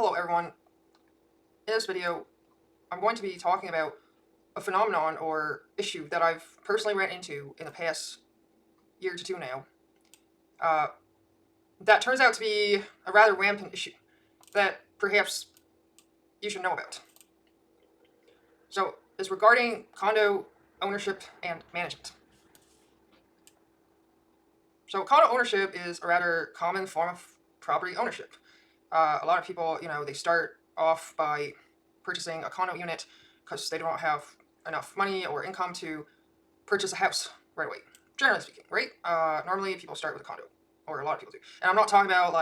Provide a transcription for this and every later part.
Hello everyone. In this video, I'm going to be talking about a phenomenon or issue that I've personally ran into in the past year to two now. Uh, that turns out to be a rather rampant issue that perhaps you should know about. So, it's regarding condo ownership and management. So, condo ownership is a rather common form of property ownership. A lot of people, they start off by purchasing a condo unit because they don't have enough money or income to purchase a house right away. Generally speaking, right? Normally people start with a condo, or a lot of people do. And I'm not talking about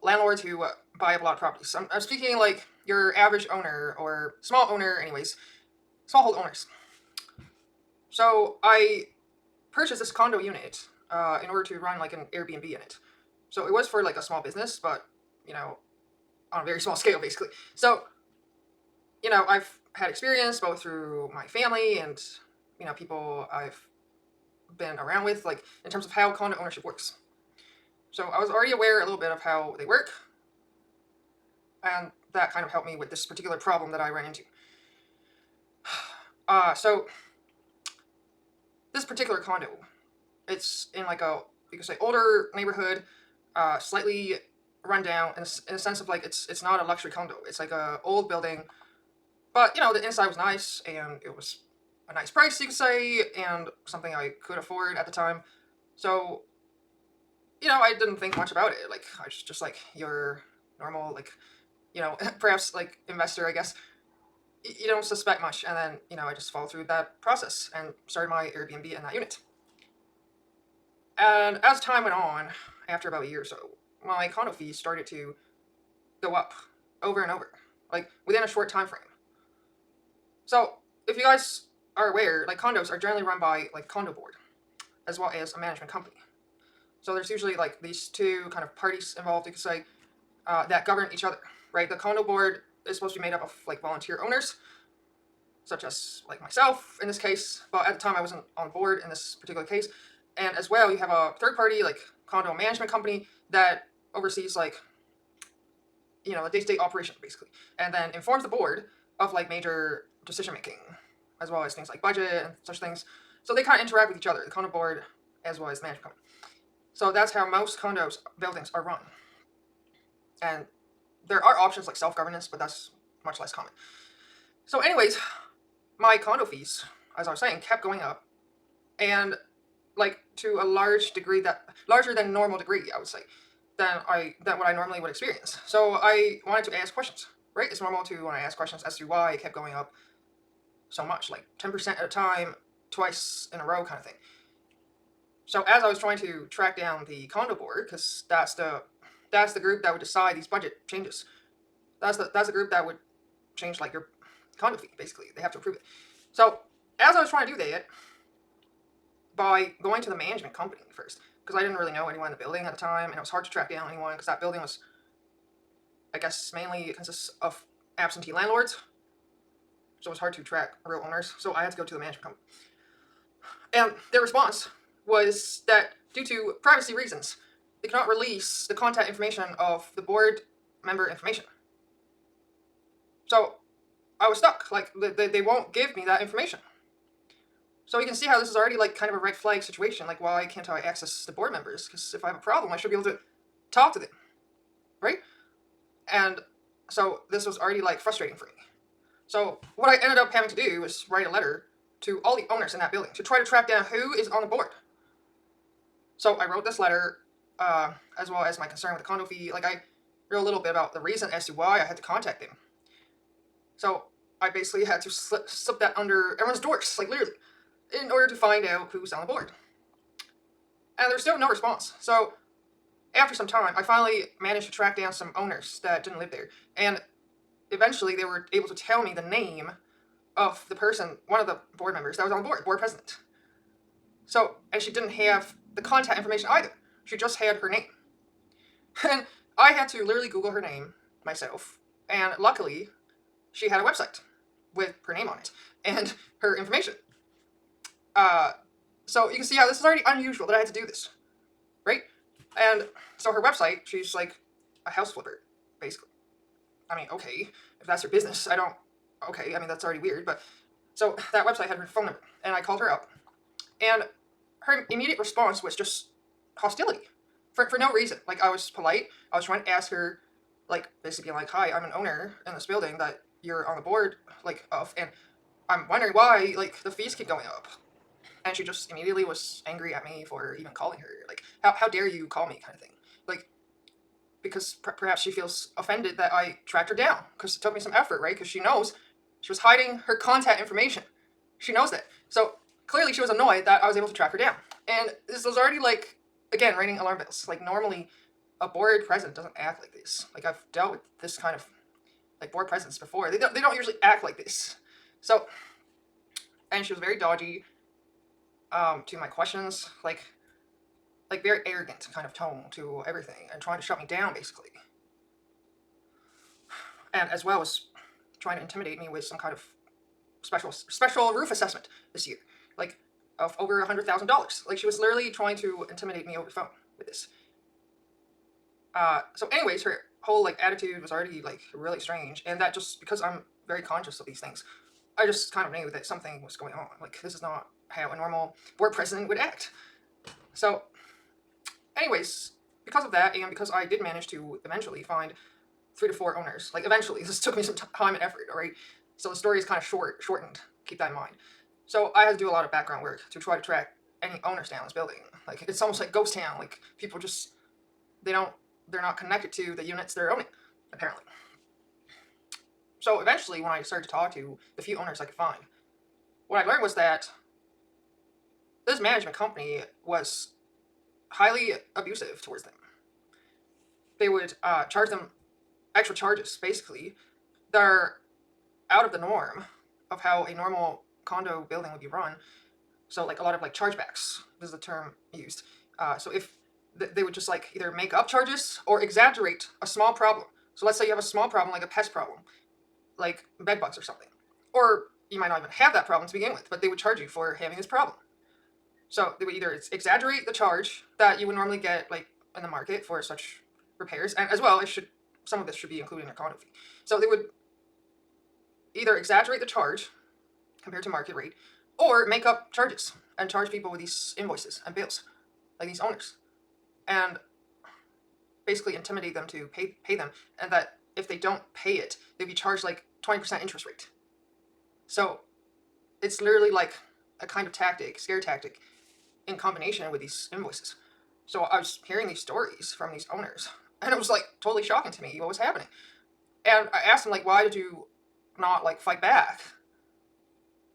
landlords who buy up a lot of properties. I'm speaking like your average owner or small owner, anyways, smallhold owners. So I purchased this condo unit in order to run like an Airbnb in it. So it was for like a small business, but on a very small scale, basically. So I've had experience both through my family and people I've been around with, like in terms of how condo ownership works. So I was already aware a little bit of how they work, and that kind of helped me with this particular problem that I ran into. So this particular condo, it's in like a, you could say, older neighborhood, slightly run down in a sense of like it's not a luxury condo. It's like a old building, but the inside was nice and it was a nice price, you could say, and something I could afford at the time. So I didn't think much about it. Like I was just like your normal, like perhaps like investor, I guess. You don't suspect much, and then I just followed through that process and started my Airbnb in that unit. And as time went on, after about a year or so, my condo fees started to go up over and over, like within a short time frame. So if you guys are aware, like condos are generally run by like condo board, as well as a management company. So there's usually like these two kind of parties involved, you could say, that govern each other, right? The condo board is supposed to be made up of like volunteer owners, such as like myself in this case, but at the time I wasn't on board in this particular case. And as well, you have a third party, like condo management company, that oversees like the day-to-day operation basically, and then informs the board of like major decision making, as well as things like budget and such things. So they kind of interact with each other, the condo board as well as the management company. So that's how most condos buildings are run. And there are options like self-governance, but that's much less common. So anyways, my condo fees, as I was saying, kept going up, and like to a larger than normal degree, I would say, than what I normally would experience. So I wanted to ask questions, right? It's normal to want to ask questions as to why it kept going up so much, like 10% at a time, twice in a row kind of thing. So as I was trying to track down the condo board, because that's the group that would decide these budget changes. That's the group that would change like your condo fee, basically. They have to approve it. So as I was trying to do that, by going to the management company first, because I didn't really know anyone in the building at the time, and it was hard to track down anyone because that building was, I guess, mainly consists of absentee landlords. So it was hard to track real owners. So I had to go to the management company. And their response was that due to privacy reasons, they cannot release the contact information of the board member information. So I was stuck. Like they won't give me that information. So you can see how this is already like kind of a red flag situation. Like, why can't I access the board members? Because if I have a problem, I should be able to talk to them, right? And so this was already like frustrating for me. So what I ended up having to do was write a letter to all the owners in that building to try to track down who is on the board. So I wrote this letter, as well as my concern with the condo fee. Like I wrote a little bit about the reason as to why I had to contact them. So I basically had to slip that under everyone's doors, like literally, in order to find out who's on the board. And there's still no response. So after some time, I finally managed to track down some owners that didn't live there. And eventually they were able to tell me the name of the person, one of the board members that was on the board president. So, and she didn't have the contact information either. She just had her name. And I had to literally Google her name myself. And luckily, she had a website with her name on it and her information. So you can see how this is already unusual that I had to do this, right? And so her website, she's like a house flipper. basically. I mean, okay, if that's your business, I don't. Okay, I mean that's already weird, but so that website had her phone number, and I called her up, and her immediate response was just hostility, for no reason. Like I was polite, I was trying to ask her, like basically being like, "Hi, I'm an owner in this building that you're on the board like of, and I'm wondering why like the fees keep going up." And she just immediately was angry at me for even calling her. Like, how dare you call me, kind of thing. Like, because perhaps she feels offended that I tracked her down because it took me some effort, right? Because she knows she was hiding her contact information. She knows that. So clearly she was annoyed that I was able to track her down. And this was already like, again, ringing alarm bells. Like normally a board president doesn't act like this. Like I've dealt with this kind of like board presidents before. They don't usually act like this. So, and she was very dodgy to my questions, like very arrogant kind of tone to everything and trying to shut me down basically. And as well as trying to intimidate me with some kind of special roof assessment this year, like of over $100,000. Like she was literally trying to intimidate me over the phone with this. So, anyways, her whole like attitude was already like really strange, and that just because I'm very conscious of these things, I just kind of knew that something was going on. Like this is not how a normal board president would act. So, anyways, because of that, and because I did manage to eventually find 3 to 4 owners. Like eventually, this took me some time and effort. All right, so the story is kind of shortened. Keep that in mind. So I had to do a lot of background work to try to track any owners down this building. Like it's almost like ghost town. Like people just they don't they're not connected to the units they're owning apparently. So eventually, when I started to talk to the few owners I could find, what I learned was that this management company was highly abusive towards them. They would charge them extra charges, basically, that are out of the norm of how a normal condo building would be run. So, like a lot of like chargebacks is the term used. So if they would just like either make up charges or exaggerate a small problem. So let's say you have a small problem like a pest problem, like bed bugs or something, or you might not even have that problem to begin with, but they would charge you for having this problem. So they would either exaggerate the charge that you would normally get like in the market for such repairs, and as well, it should some of this should be included in your condo fee. So they would either exaggerate the charge compared to market rate, or make up charges and charge people with these invoices and bills, like these owners, and basically intimidate them to pay them, and that if they don't pay it, they'd be charged like 20% interest rate. So it's literally like a kind of tactic, scare tactic, in combination with these invoices. So I was hearing these stories from these owners, and it was like totally shocking to me what was happening. And I asked them like, why did you not like fight back?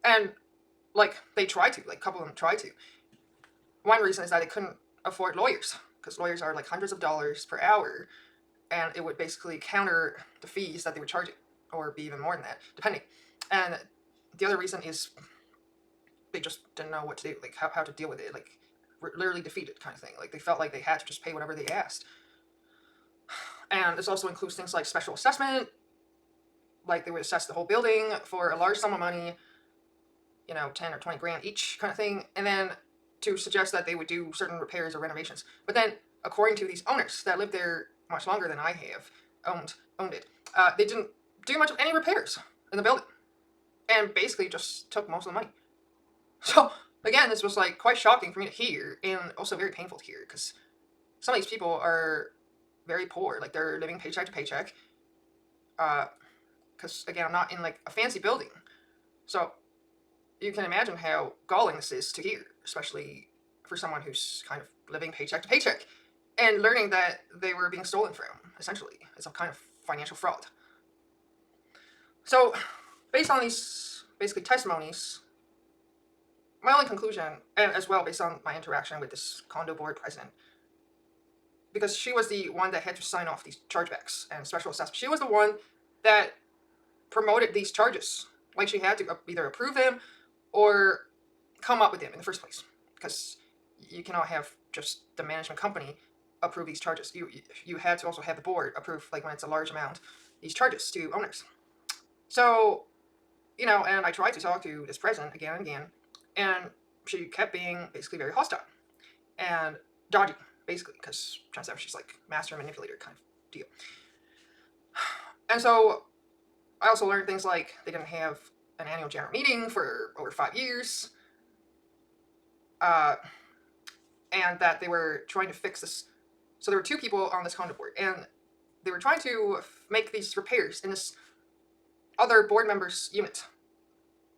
And like they tried to, like a couple of them tried to. One reason is that they couldn't afford lawyers because lawyers are like hundreds of dollars per hour, and it would basically counter the fees that they were charging, or be even more than that, depending. And the other reason is they just didn't know what to do, like how to deal with it, like literally defeated kind of thing. Like they felt like they had to just pay whatever they asked. And this also includes things like special assessment, like they would assess the whole building for a large sum of money, 10 or 20 grand each kind of thing, and then to suggest that they would do certain repairs or renovations. But then, according to these owners that lived there much longer than I have owned it, they didn't do much of any repairs in the building, and basically just took most of the money. So again, this was like quite shocking for me to hear, and also very painful to hear, because some of these people are very poor, like they're living paycheck to paycheck. Because again, I'm not in like a fancy building, so you can imagine how galling this is to hear, especially for someone who's kind of living paycheck to paycheck and learning that they were being stolen from, essentially. It's a kind of financial fraud. So, based on these basically testimonies, my only conclusion, and as well based on my interaction with this condo board president, because she was the one that had to sign off these chargebacks and special assessments. She was the one that promoted these charges. Like she had to either approve them or come up with them in the first place, because you cannot have just the management company approve these charges. You had to also have the board approve, like when it's a large amount, these charges to owners. So, and I tried to talk to this president again and again, and she kept being basically very hostile and dodgy, basically, because turns out she's like master manipulator kind of deal. And so I also learned things like they didn't have an annual general meeting for over 5 years, uh, and that they were trying to fix this. So there were two people on this condo board, and they were trying to make these repairs in this other board member's unit.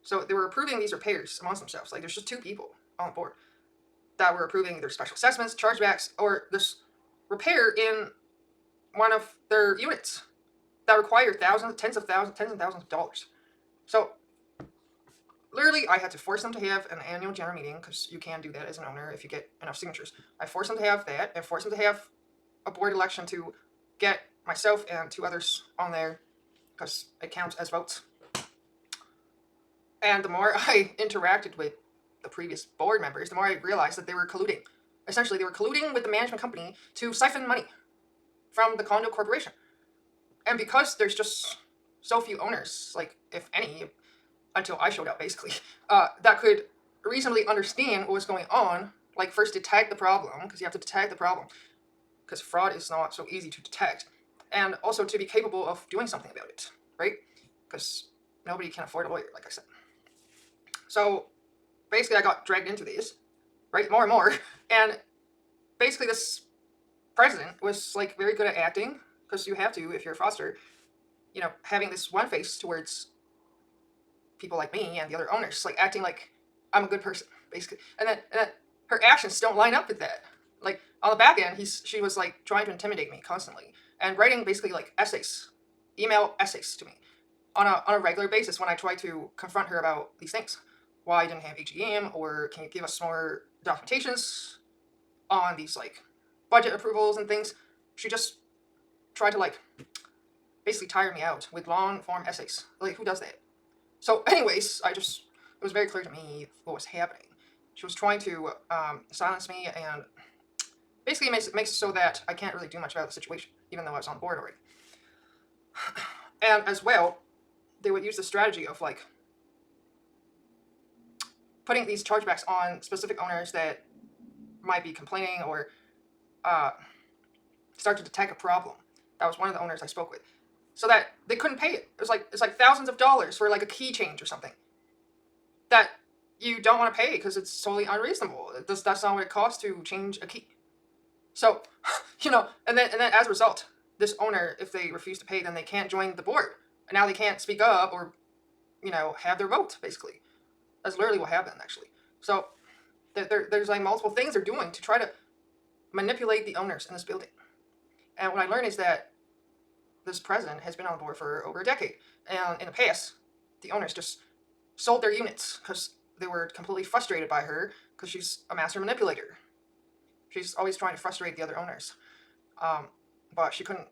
So they were approving these repairs amongst themselves. Like there's just two people on the board that were approving either special assessments, chargebacks, or this repair in one of their units that required thousands, tens and thousands of dollars. So literally, I had to force them to have an annual general meeting, because you can do that as an owner if you get enough signatures. I forced them to have that, and forced them to have a board election to get myself and two others on there, because it counts as votes. And the more I interacted with the previous board members, the more I realized that they were colluding. Essentially, they were colluding with the management company to siphon money from the condo corporation. And because there's just so few owners, like if any, until I showed up basically, that could reasonably understand what was going on, like first detect the problem, because you have to detect the problem, because fraud is not so easy to detect, and also to be capable of doing something about it, right? Because nobody can afford a lawyer, like I said. So basically I got dragged into these, right, more and more, and basically this president was like very good at acting, because you have to if you're a fraudster, having this one face towards people like me and the other owners, like acting like I'm a good person, basically. And then her actions don't line up with that. Like on the back end, she was like trying to intimidate me constantly and writing basically like essays, email essays to me on a regular basis when I try to confront her about these things. Why I didn't have AGM, or can you give us more documentations on these like budget approvals and things. She just tried to like basically tire me out with long form essays. Like who does that? So anyways, it was very clear to me what was happening. She was trying to silence me, and basically makes it so that I can't really do much about the situation, even though I was on board already. And as well, they would use the strategy of like putting these chargebacks on specific owners that might be complaining or start to detect a problem. That was one of the owners I spoke with, so that they couldn't pay it. It's like thousands of dollars for like a key change or something that you don't want to pay because it's totally unreasonable. That's not what it costs to change a key. So, and then as a result, this owner, if they refuse to pay, then they can't join the board, and now they can't speak up or have their vote. Basically, that's literally what happened actually. So there's like multiple things they're doing to try to manipulate the owners in this building. And what I learned is that this president has been on the board for over a decade, and in the past, the owners just sold their units because they were completely frustrated by her, because she's a master manipulator. She's always trying to frustrate the other owners, but she couldn't,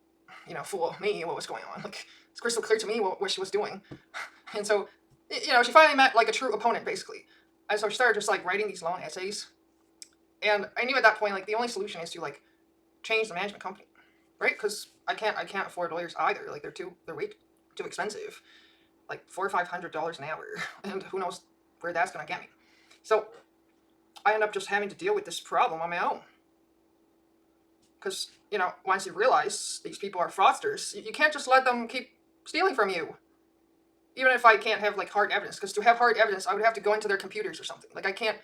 fool me what was going on. Like it's crystal clear to me what she was doing, and so, she finally met like a true opponent basically, and so she started just like writing these long essays, and I knew at that point like the only solution is to like change the management company, right? Because I can't afford lawyers either. Like they're way too expensive, like $400 or $500 an hour, and who knows where that's gonna get me. So I end up just having to deal with this problem on my own. Because, once you realize these people are fraudsters, you can't just let them keep stealing from you. Even if I can't have, like, hard evidence. Because to have hard evidence, I would have to go into their computers or something. Like, I can't,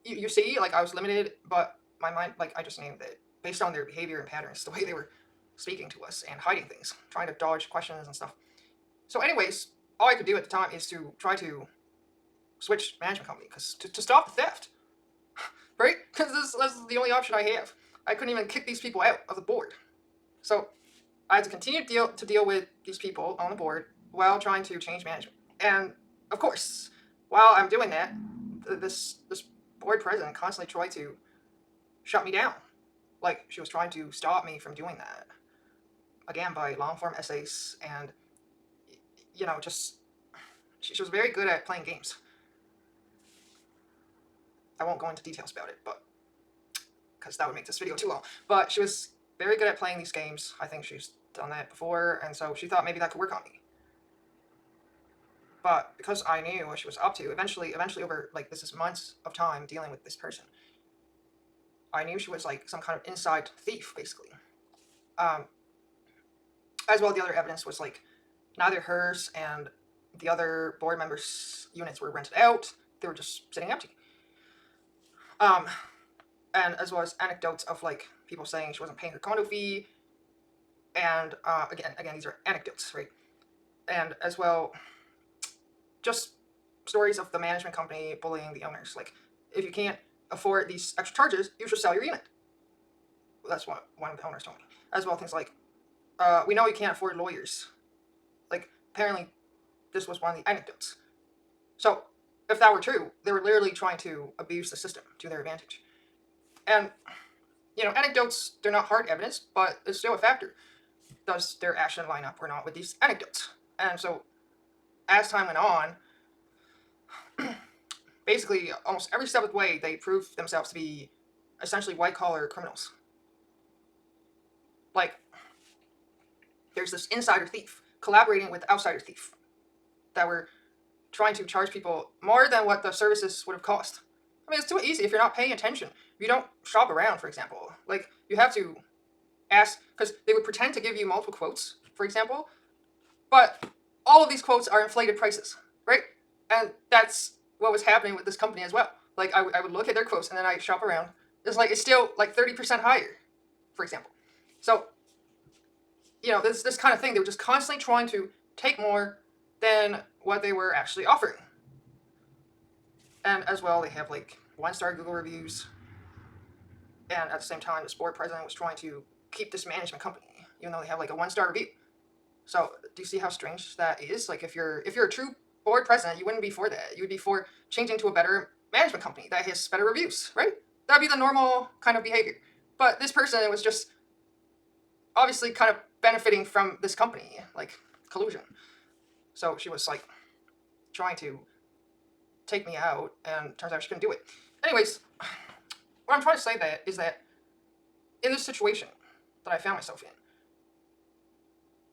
you see, like, I was limited, but my mind, like, I just knew that based on their behavior and patterns, the way they were speaking to us and hiding things, trying to dodge questions and stuff. So anyways, all I could do at the time is to try to switch management company, because to stop the theft. Right? Because this is the only option I have. I couldn't even kick these people out of the board. So I had to continue to deal with these people on the board while trying to change management. And of course, while I'm doing that, this board president constantly tried to shut me down. Like she was trying to stop me from doing that. Again, by long form essays, and just she was very good at playing games. I won't go into details about it, but because that would make this video too long. But she was very good at playing these games. I think she's done that before, and so she thought maybe that could work on me. But because I knew what she was up to, eventually over like this is months of time dealing with this person, I knew she was like some kind of inside thief, basically. As well, the other evidence was like neither hers and the other board members' units were rented out. They were just sitting empty. Um, and as well as anecdotes of like people saying she wasn't paying her condo fee, and again, these are anecdotes, right? And as well, just stories of the management company bullying the owners. Like, if you can't afford these extra charges, you should sell your unit. That's what one of the owners told me. As well, things like, we know you can't afford lawyers. Like, apparently, this was one of the anecdotes. So, if that were true, they were literally trying to abuse the system to their advantage. And, anecdotes, they're not hard evidence, but it's still a factor. Does their action line up or not with these anecdotes? And so, as time went on, basically, almost every step of the way, they proved themselves to be essentially white-collar criminals. Like, there's this insider thief collaborating with the outsider thief that were trying to charge people more than what the services would have cost. I mean, it's too easy if you're not paying attention. You don't shop around, for example. Like, you have to ask, because they would pretend to give you multiple quotes, for example, but all of these quotes are inflated prices, right? And that's what was happening with this company as well. Like, I would look at their quotes and then I shop around. It's still like 30% higher, for example. So, this kind of thing, they were just constantly trying to take more than what they were actually offering. And as well, they have like 1-star Google reviews. And at the same time, this board president was trying to keep this management company, even though they have like a 1-star review. So do you see how strange that is? Like, if you're a true board president, you wouldn't be for that. You would be for changing to a better management company that has better reviews, right? That'd be the normal kind of behavior. But this person was just obviously kind of benefiting from this company, like collusion. So she was like trying to take me out, and turns out she couldn't do it. Anyways, what I'm trying to say is that in this situation that I found myself in,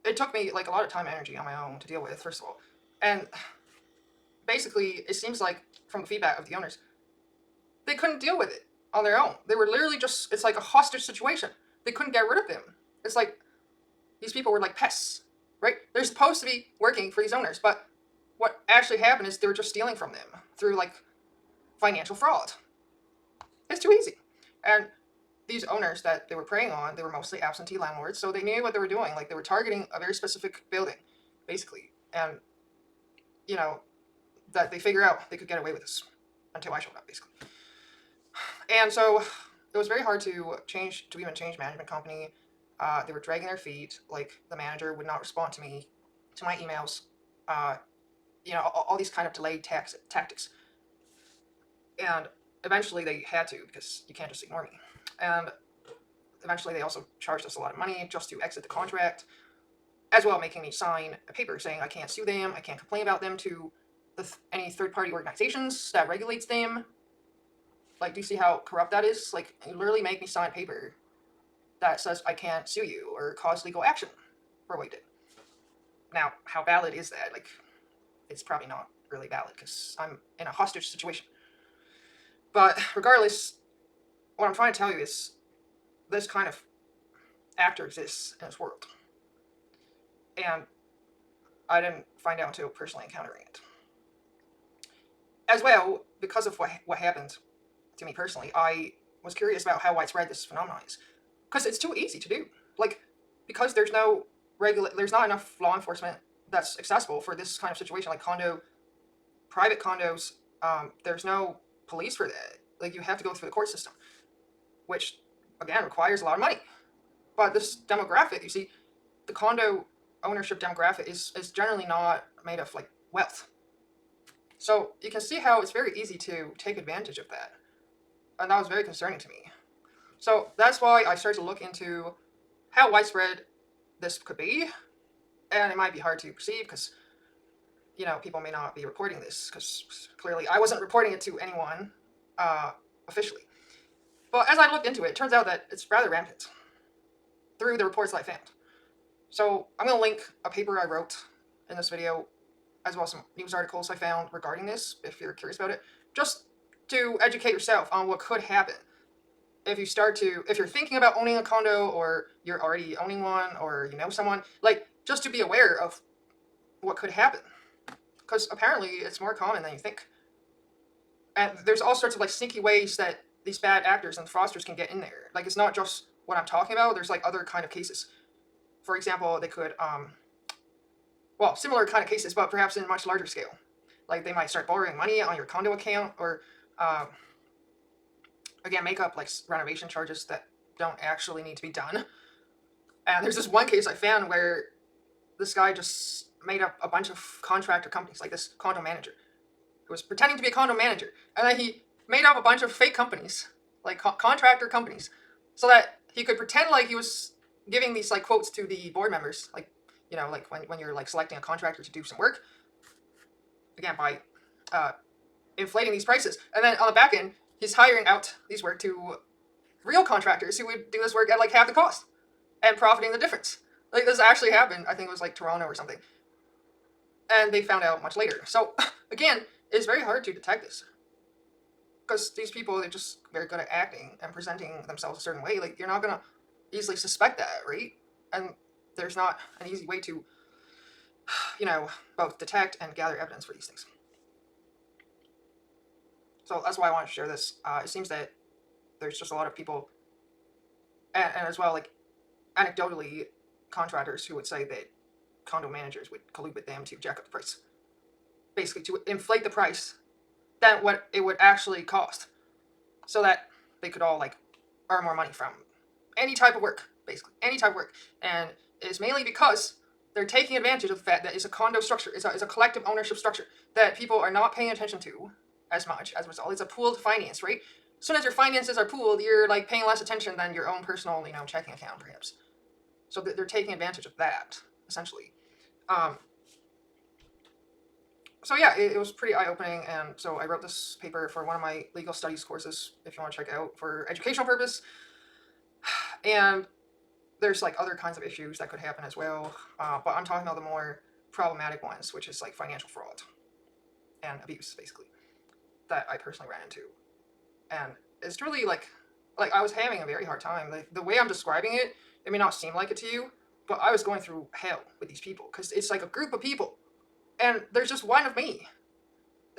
it took me like a lot of time and energy on my own to deal with, first of all. And basically, it seems like from the feedback of the owners, they couldn't deal with it on their own. They were literally it's like a hostage situation. They couldn't get rid of them. It's like these people were like pests, right? They're supposed to be working for these owners, but what actually happened is they were just stealing from them through like financial fraud. It's too easy. And these owners that they were preying on, they were mostly absentee landlords, so they knew what they were doing. Like, they were targeting a very specific building, basically. And, that they figure out they could get away with this until I showed up, basically. And so it was very hard to even change management company. They were dragging their feet. Like, the manager would not respond to me, to my emails. All these kind of delayed tactics. And eventually they had to, because you can't just ignore me. And eventually they also charged us a lot of money just to exit the contract, as well making me sign a paper saying I can't sue them, I can't complain about them to any third-party organizations that regulates them. Like, do you see how corrupt that is? Like, you literally make me sign a paper that says I can't sue you or cause legal action for what you did. Now, how valid is that? Like, it's probably not really valid because I'm in a hostage situation. But regardless, what I'm trying to tell you is this kind of actor exists in this world. And I didn't find out until personally encountering it. As well, because of what happened to me personally, I was curious about how widespread this phenomenon is. Because it's too easy to do. Like, because there's not enough law enforcement that's accessible for this kind of situation, like private condos, there's no police for that. Like, you have to go through the court system, which, again, requires a lot of money. But this demographic, you see, the condo ownership demographic is generally not made of, like, wealth. So you can see how it's very easy to take advantage of that. And that was very concerning to me. So that's why I started to look into how widespread this could be. And it might be hard to perceive because, people may not be reporting this, because clearly I wasn't reporting it to anyone officially. But as I looked into it, it turns out that it's rather rampant through the reports that I found. So I'm going to link a paper I wrote in this video, as well as some news articles I found regarding this, if you're curious about it, just to educate yourself on what could happen if you're thinking about owning a condo, or you're already owning one, or you know someone, like, just to be aware of what could happen. Because apparently it's more common than you think. And there's all sorts of like sneaky ways that these bad actors and fraudsters can get in there. Like it's not just what I'm talking about. There's like other kind of cases. For example, they could well, similar kind of cases, but perhaps in much larger scale. Like they might start borrowing money on your condo account, or again make up like renovation charges that don't actually need to be done. And there's this one case I found where this guy just made up a bunch of contractor companies, like this condo manager, who was pretending to be a condo manager, and then he made up a bunch of fake companies, like contractor companies, so that he could pretend like he was giving these like quotes to the board members, like like when you're like selecting a contractor to do some work, again by inflating these prices, and then on the back end he's hiring out these work to real contractors who would do this work at like half the cost and profiting the difference. Like this actually happened. I think it was like Toronto or something, and they found out much later. So again, it's very hard to detect this because these people, they're just very good at acting and presenting themselves a certain way. Like you're not gonna easily suspect that, right? And there's not an easy way to both detect and gather evidence for these things. So that's why I want to share this. It seems that there's just a lot of people, and as well, like anecdotally, contractors who would say that condo managers would collude with them to jack up the price, basically to inflate the price than what it would actually cost, so that they could all like earn more money from any type of work, basically any type of work. And it's mainly because they're taking advantage of the fact that it's a condo structure, it's a collective ownership structure that people are not paying attention to as much. As a result, it's a pooled finance, right? As soon as your finances are pooled, you're like paying less attention than your own personal, checking account, perhaps. So they're taking advantage of that, essentially. So yeah, it was pretty eye-opening, and so I wrote this paper for one of my legal studies courses, if you want to check it out, for educational purpose. And there's like other kinds of issues that could happen as well, but I'm talking about the more problematic ones, which is like financial fraud and abuse, basically, that I personally ran into. And it's really like I was having a very hard time. Like the way I'm describing it, it may not seem like it to you, but I was going through hell with these people because it's like a group of people, and there's just one of me.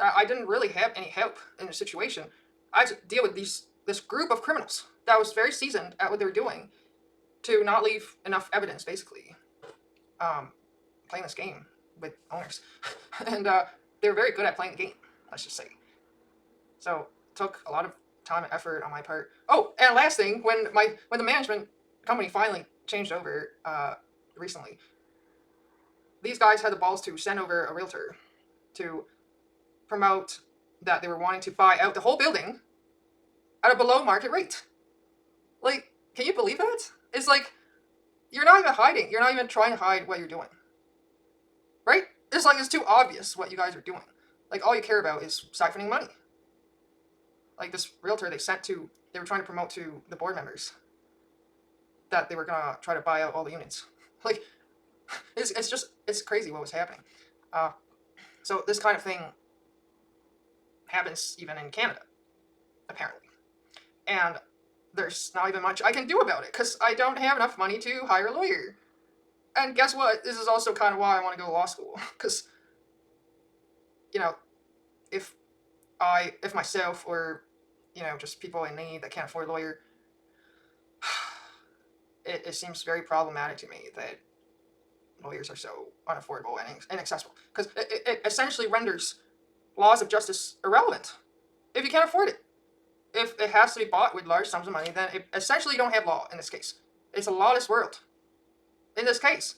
I didn't really have any help in the situation. I had to deal with this group of criminals that was very seasoned at what they were doing to not leave enough evidence, basically, playing this game with owners. And they were very good at playing the game, let's just say. So it took a lot of time and effort on my part. Oh, and last thing, when the management company finally changed over recently, these guys had the balls to send over a realtor to promote that they were wanting to buy out the whole building at a below market rate. Like, can you believe that? It's like, you're not even hiding. You're not even trying to hide what you're doing. Right? It's like, it's too obvious what you guys are doing. Like, all you care about is siphoning money. Like, this realtor they were trying to promote to the board members that they were gonna try to buy out all the units. Like, it's crazy what was happening. So this kind of thing happens even in Canada, apparently. And there's not even much I can do about it because I don't have enough money to hire a lawyer. And guess what? This is also kind of why I want to go to law school. Because, if myself or, just people in need that can't afford a lawyer, it seems very problematic to me that lawyers are so unaffordable and inaccessible. Because it essentially renders laws of justice irrelevant if you can't afford it. If it has to be bought with large sums of money, then essentially you don't have law in this case. It's a lawless world. In this case,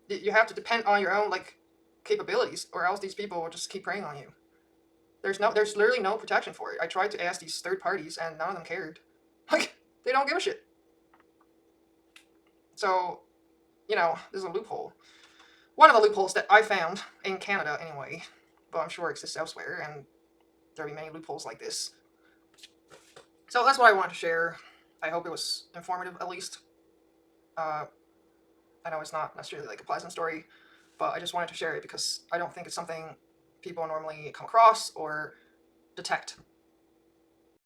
you have to depend on your own capabilities, or else these people will just keep preying on you. There's literally no protection for it. I tried to ask these third parties, and none of them cared. Like, they don't give a shit. So, there's a loophole. One of the loopholes that I found in Canada, anyway, but I'm sure exists elsewhere, and there'll be many loopholes like this. So that's what I wanted to share. I hope it was informative, at least. I know it's not necessarily like a pleasant story, but I just wanted to share it because I don't think it's something people normally come across or detect.